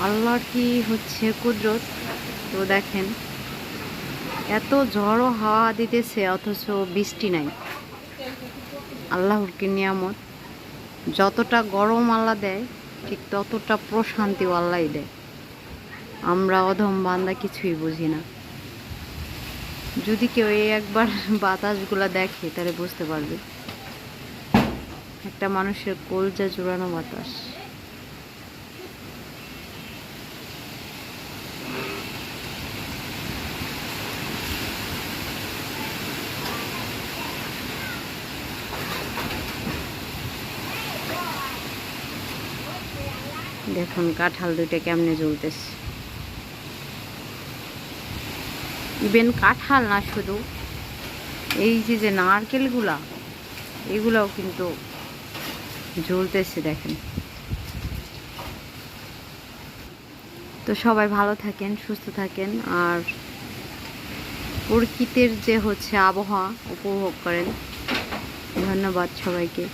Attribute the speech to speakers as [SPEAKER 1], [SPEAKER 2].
[SPEAKER 1] আল্লাহর কি হচ্ছে কুদরত। তো দেখেন এত ঝড়ো হাওয়া দিতেছে অথচ বৃষ্টি নাই। আল্লাহর কি নিয়ামত। যতটা গরম আল্লাহ দেয় ঠিক ততটা প্রশান্তিও আল্লাহ দেয়। আমরা অধম বান্দা কিছুই বুঝি না। যদি কেউ এই একবার বাতাসগুলা দেখে তাহলে বুঝতে পারবে একটা মানুষের কলজা জুড়ানো বাতাস। দেখুন কাঁঠাল দুইটা কেমনে জ্বলতেছে। ইভেন কাঁঠাল না, শুধু এই যে নারকেলগুলা এগুলাও কিন্তু জ্বলতেছে দেখেন। তো সবাই ভালো থাকেন, সুস্থ থাকেন, আর প্রকৃতির যে হচ্ছে আবহাওয়া উপভোগ করেন। ধন্যবাদ সবাইকে।